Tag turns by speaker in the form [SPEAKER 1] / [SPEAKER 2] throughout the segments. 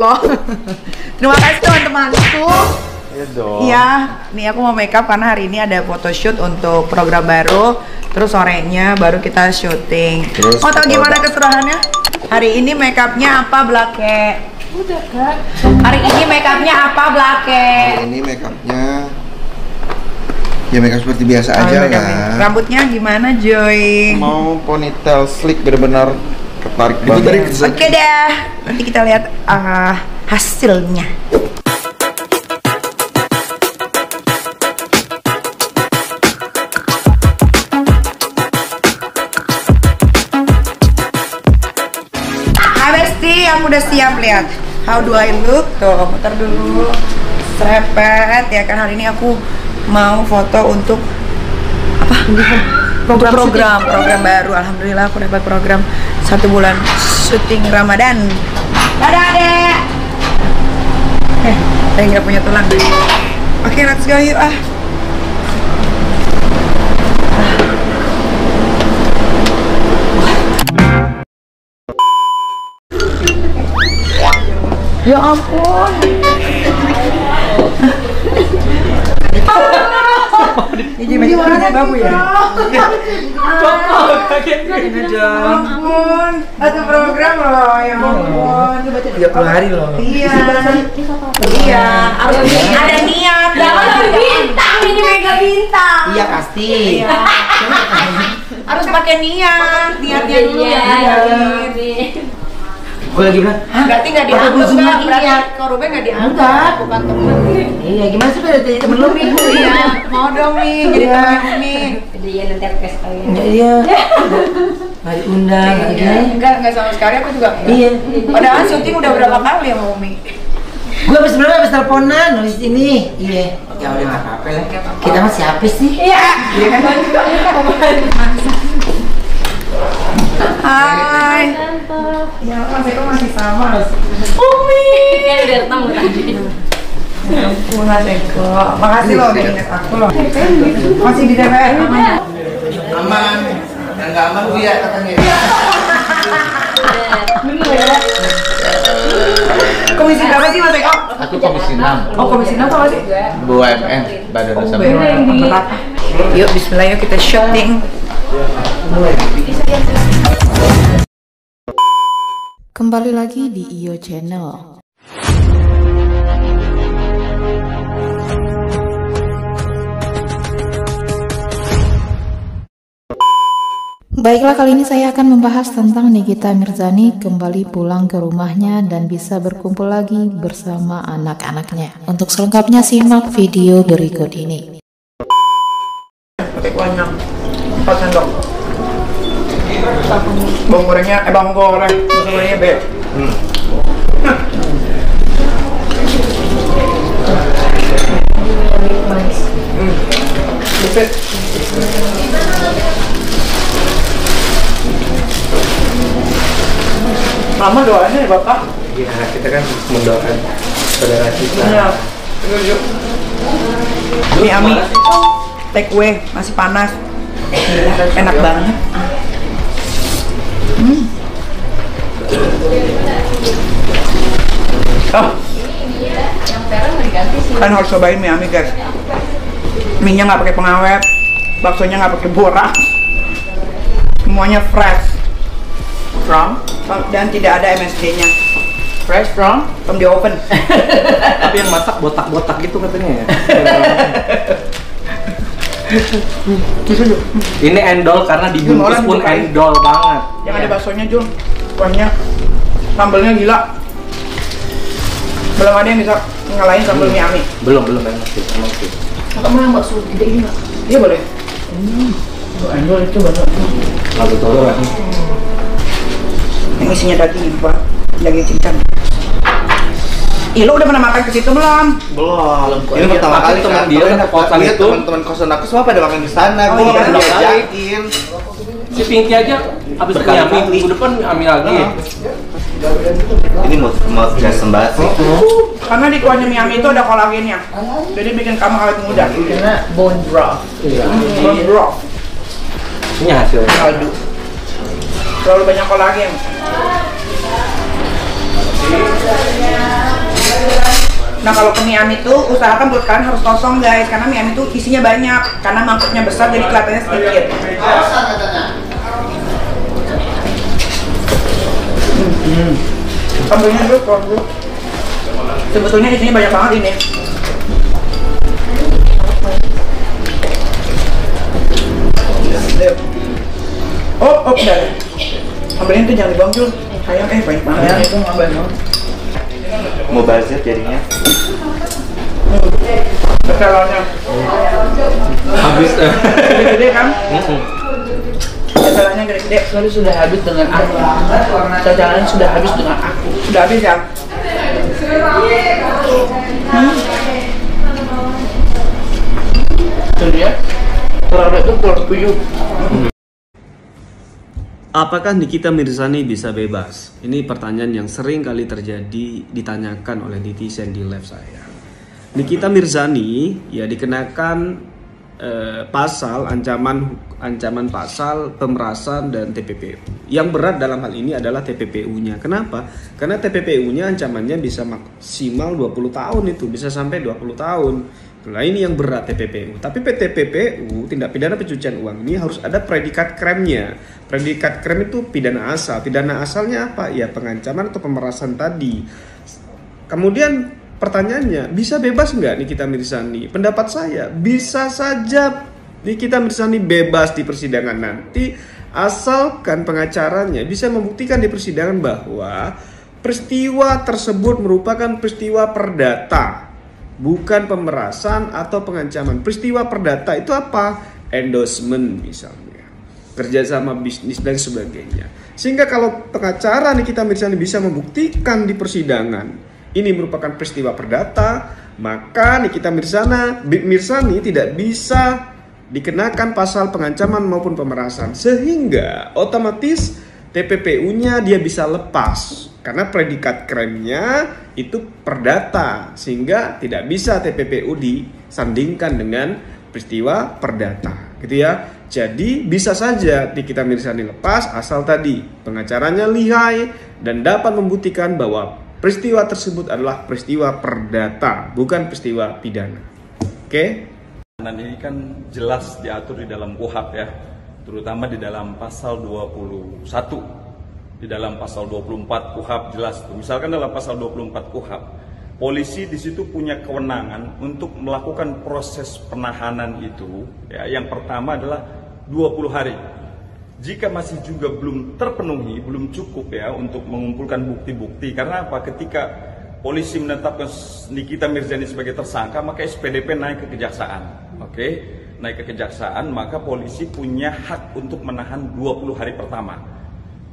[SPEAKER 1] loh. Terima kasih teman-temanku.
[SPEAKER 2] Iya dong.
[SPEAKER 1] Iya, nih aku mau makeup karena hari ini ada photoshoot untuk program baru. Terus sorenya baru kita syuting. Mau tau gimana keseruannya? Hari ini makeupnya apa, Blake?
[SPEAKER 3] Udah, Kak.
[SPEAKER 1] Hari ini makeupnya apa, Blake?
[SPEAKER 2] Hari ini makeupnya ya makeup seperti biasa aja lah.
[SPEAKER 1] Rambutnya gimana, Joy?
[SPEAKER 2] Mau ponytail slick bener-bener ketarik banget.
[SPEAKER 1] Oke deh, nanti kita lihat hasilnya. Besti, aku udah siap, lihat. How do I look? Tuh, muter dulu. Strepet ya kan, hari ini aku mau foto untuk apa? Program baru. Alhamdulillah aku dapat program 1 bulan syuting Ramadan. Dadah, Dek. Saya nggak punya tulang. Oke, let's go yuk ah. Ya ampun. Ini gimana babu ya? Kaget aja. Ampun, satu program loh, ya ampun.
[SPEAKER 4] 30 hari loh.
[SPEAKER 1] Iya. Iya, harus ada niat.
[SPEAKER 3] Jangan ada bintang, ini mega bintang.
[SPEAKER 4] Iya pasti.
[SPEAKER 1] Iya. Harus pakai niatnya dulu ya.
[SPEAKER 4] Gue lagi bilang,
[SPEAKER 1] Berarti nggak dianggap kan? Berarti korupnya nggak dianggap, bukan temen.
[SPEAKER 4] iya gimana sih pada jadi temen lu Mi?
[SPEAKER 1] Iya, mau dong Mi, jadi temen Mi.
[SPEAKER 3] Jadi ya nanti aku kasih tau ya.
[SPEAKER 4] Enggak iya. Nggak diundang, nggak gini.
[SPEAKER 1] Enggak sama sekali, aku juga enggak.
[SPEAKER 4] Iya.
[SPEAKER 1] Padahal syuting udah berapa kali ya sama Umi?
[SPEAKER 4] Gue sebenarnya habis teleponan nulis ini. Iya. Ya udah nggak apa-apa lah. Kita mah siapa sih?
[SPEAKER 1] Iya. Hai. Ya, Mas Eko masih sama.
[SPEAKER 3] Umi, kan udah ketemu tadi.
[SPEAKER 1] Ya ampun, Mas Eko. Makasih loh udah ingat aku loh. Masih di DPR aman.
[SPEAKER 2] Aman. Yang nggak aman gue ya katanya.
[SPEAKER 1] Komisi berapa sih Mas Eko?
[SPEAKER 5] Aku komisi 6.
[SPEAKER 1] Oh, komisi apa sih?
[SPEAKER 5] BUMN, Badan Usaha
[SPEAKER 1] Berat. Yuk, bismillah yuk kita syuting.
[SPEAKER 6] Kembali lagi di IO Channel. Baiklah, kali ini saya akan membahas tentang Nikita Mirzani kembali pulang ke rumahnya dan bisa berkumpul lagi bersama anak-anaknya. Untuk selengkapnya simak video berikut ini.
[SPEAKER 1] Pakai banyak 4 sendok. Bawang gorengnya, bawang gorengnya B. Buset. Mama doanya ya Bapak?
[SPEAKER 2] Iya, kita kan mendoakan saudara kita.
[SPEAKER 1] Iya. Ini Ami, take away, masih panas. Enak banget. Oh, kan harus cobain mie Ami guys. Mie-nya nggak pakai pengawet, baksonya nggak pakai borak, semuanya fresh dan tidak ada MSG-nya. Fresh from the oven.
[SPEAKER 4] Tapi yang masak botak-botak gitu katanya ya. Ini endol karena dibungkus pun endol banget.
[SPEAKER 1] Yang ada baksonya Jul, kuahnya, sambelnya gila. Belum ada yang bisa ngalahin sambal mie Ami.
[SPEAKER 4] Belum enak sih, emang sih.
[SPEAKER 3] Kamu yang bakso gede ini nggak?
[SPEAKER 1] Iya boleh. Endol itu banget.
[SPEAKER 4] Lalu tahu lah.
[SPEAKER 1] Yang isinya daging cincang. Ih, lo udah pernah makan ke situ belum?
[SPEAKER 2] Belum. Ini pertama kali
[SPEAKER 4] teman dia kan kosan
[SPEAKER 2] lihat
[SPEAKER 4] itu.
[SPEAKER 2] teman-teman kosan aku semua pada makan di sana.
[SPEAKER 1] Oh,
[SPEAKER 2] Gue
[SPEAKER 1] iya.
[SPEAKER 2] pernah diajakin.
[SPEAKER 4] Si Pinky aja habis Ami, minggu depan Ami lagi.
[SPEAKER 2] Ini mau jasem banget sih.
[SPEAKER 1] Karena di kuahnya mie Ami itu ada kolagennya. Jadi bikin kamu awet muda.
[SPEAKER 3] Karena bone broth.
[SPEAKER 1] Bone broth.
[SPEAKER 4] Ini hasilnya.
[SPEAKER 1] Kaldu. Terlalu banyak kolagen. Nah kalau ke mie ayam itu usahakan perut kalian harus kosong guys, karena mie ayam itu isinya banyak, karena mangkuknya besar jadi kelihatannya sedikit. Sambelnya dulu, kalau sebetulnya isinya banyak banget ini. Oh, udah. Sambelnya itu jangan dibuang Jul. Sayang, banyak banget. Ya, itu nggak banyak.
[SPEAKER 2] Mau bazir jadinya.
[SPEAKER 1] Pecelnya.
[SPEAKER 5] Habis.
[SPEAKER 1] Gede-gede kan? Pecelnya gede-gede.
[SPEAKER 3] Lalu sudah habis dengan aku. Jajanan sudah habis dengan aku.
[SPEAKER 1] Sudah habis ya?
[SPEAKER 3] Jadi ya, kalau itu pulang tujuh.
[SPEAKER 7] Apakah Nikita Mirzani bisa bebas? Ini pertanyaan yang sering kali terjadi ditanyakan oleh netizen di live saya. Nikita Mirzani ya dikenakan pasal ancaman pasal pemerasan dan TPPU. Yang berat dalam hal ini adalah TPPU-nya. Kenapa? Karena TPPU-nya ancamannya bisa maksimal 20 tahun itu, bisa sampai 20 tahun. Nah ini yang berat TPPU. Tapi TPPU, tindak pidana pencucian uang ini harus ada predikat kremnya. Predikat krem itu pidana asal. Pidana asalnya apa? Ya pengancaman atau pemerasan tadi. Kemudian pertanyaannya, bisa bebas nggak Nikita Mirzani? Pendapat saya, bisa saja Nikita Mirzani bebas di persidangan nanti, asalkan pengacaranya bisa membuktikan di persidangan bahwa peristiwa tersebut merupakan peristiwa perdata, bukan pemerasan atau pengancaman. Peristiwa perdata itu apa? Endorsement misalnya, kerjasama bisnis dan sebagainya. Sehingga kalau pengacara Nikita Mirzani bisa membuktikan di persidangan ini merupakan peristiwa perdata, maka Nikita Mirzani tidak bisa dikenakan pasal pengancaman maupun pemerasan, sehingga otomatis TPPU-nya dia bisa lepas karena predikat kremnya itu perdata, sehingga tidak bisa TPPU disandingkan dengan peristiwa perdata, gitu ya. Jadi bisa saja Nikita Mirzani lepas asal tadi pengacaranya lihai dan dapat membuktikan bahwa peristiwa tersebut adalah peristiwa perdata, bukan peristiwa pidana. Oke?
[SPEAKER 8] Dan ini kan jelas diatur di dalam KUHP ya, terutama di dalam pasal 21. Di dalam pasal 24 KUHP jelas tuh. Misalkan dalam pasal 24 KUHP, polisi di situ punya kewenangan untuk melakukan proses penahanan itu ya. Yang pertama adalah 20 hari. Jika masih juga belum terpenuhi, belum cukup ya untuk mengumpulkan bukti-bukti. Karena apa? Ketika polisi menetapkan Nikita Mirzani sebagai tersangka, maka SPDP naik ke kejaksaan. Oke, naik ke kejaksaan, maka polisi punya hak untuk menahan 20 hari pertama.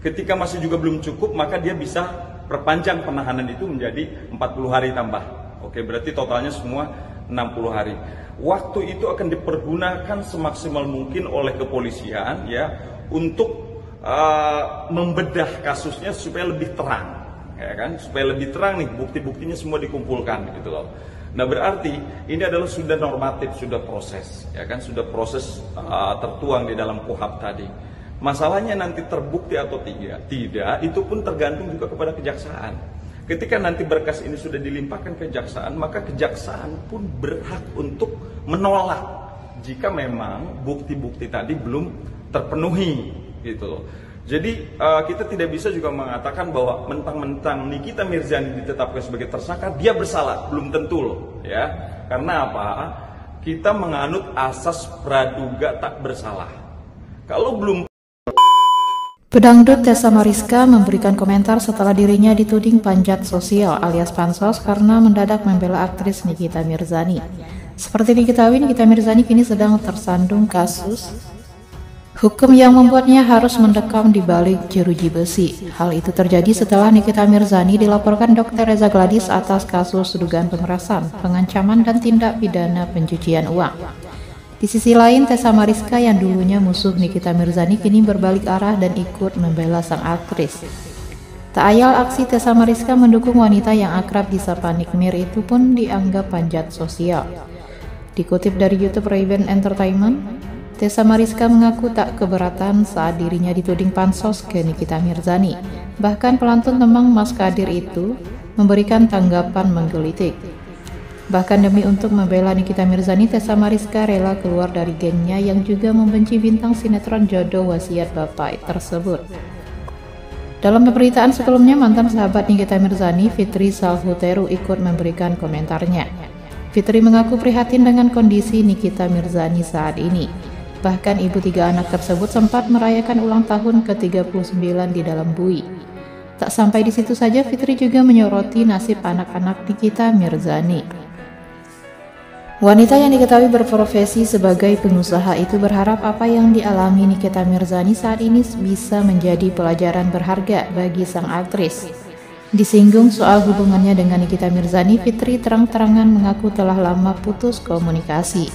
[SPEAKER 8] Ketika masih juga belum cukup, maka dia bisa perpanjang penahanan itu menjadi 40 hari tambah. Oke, berarti totalnya semua 60 hari. Waktu itu akan dipergunakan semaksimal mungkin oleh kepolisian ya untuk membedah kasusnya supaya lebih terang, ya kan? Supaya lebih terang nih, bukti-buktinya semua dikumpulkan gitu loh. Nah berarti ini adalah sudah normatif, sudah proses, ya kan? Sudah proses tertuang di dalam KUHP tadi. Masalahnya nanti terbukti atau tidak, itu pun tergantung juga kepada kejaksaan. Ketika nanti berkas ini sudah dilimpahkan ke kejaksaan, maka kejaksaan pun berhak untuk menolak jika memang bukti-bukti tadi belum terpenuhi gitu loh. Jadi kita tidak bisa juga mengatakan bahwa mentang-mentang Nikita Mirzani ditetapkan sebagai tersangka dia bersalah, belum tentu loh ya. Karena apa? Kita menganut asas praduga tak bersalah. Kalau belum.
[SPEAKER 6] Pedangdut Tessa Mariska memberikan komentar setelah dirinya dituding panjat sosial alias pansos karena mendadak membela aktris Nikita Mirzani. Seperti diketahui, Nikita Mirzani kini sedang tersandung kasus hukum yang membuatnya harus mendekam di balik jeruji besi. Hal itu terjadi setelah Nikita Mirzani dilaporkan Dr. Reza Gladys atas kasus dugaan pemerasan, pengancaman, dan tindak pidana pencucian uang. Di sisi lain, Tessa Mariska yang dulunya musuh Nikita Mirzani kini berbalik arah dan ikut membela sang aktris. Tak ayal aksi Tessa Mariska mendukung wanita yang akrab disapa Nikmir itu pun dianggap panjat sosial. Dikutip dari YouTube Ray-Ban Entertainment, Tessa Mariska mengaku tak keberatan saat dirinya dituding pansos ke Nikita Mirzani. Bahkan pelantun tembang Mas Kadir itu memberikan tanggapan menggelitik. Bahkan demi untuk membela Nikita Mirzani, Tessa Mariska rela keluar dari gengnya yang juga membenci bintang sinetron Jodoh Wasiat Bapak tersebut. Dalam pemberitaan sebelumnya, mantan sahabat Nikita Mirzani, Fitri Salhuteru, ikut memberikan komentarnya. Fitri mengaku prihatin dengan kondisi Nikita Mirzani saat ini. Bahkan ibu 3 anak tersebut sempat merayakan ulang tahun ke-39 di dalam bui. Tak sampai di situ saja, Fitri juga menyoroti nasib anak-anak Nikita Mirzani. Wanita yang diketahui berprofesi sebagai pengusaha itu berharap apa yang dialami Nikita Mirzani saat ini bisa menjadi pelajaran berharga bagi sang aktris. Disinggung soal hubungannya dengan Nikita Mirzani, Fitri terang-terangan mengaku telah lama putus komunikasi.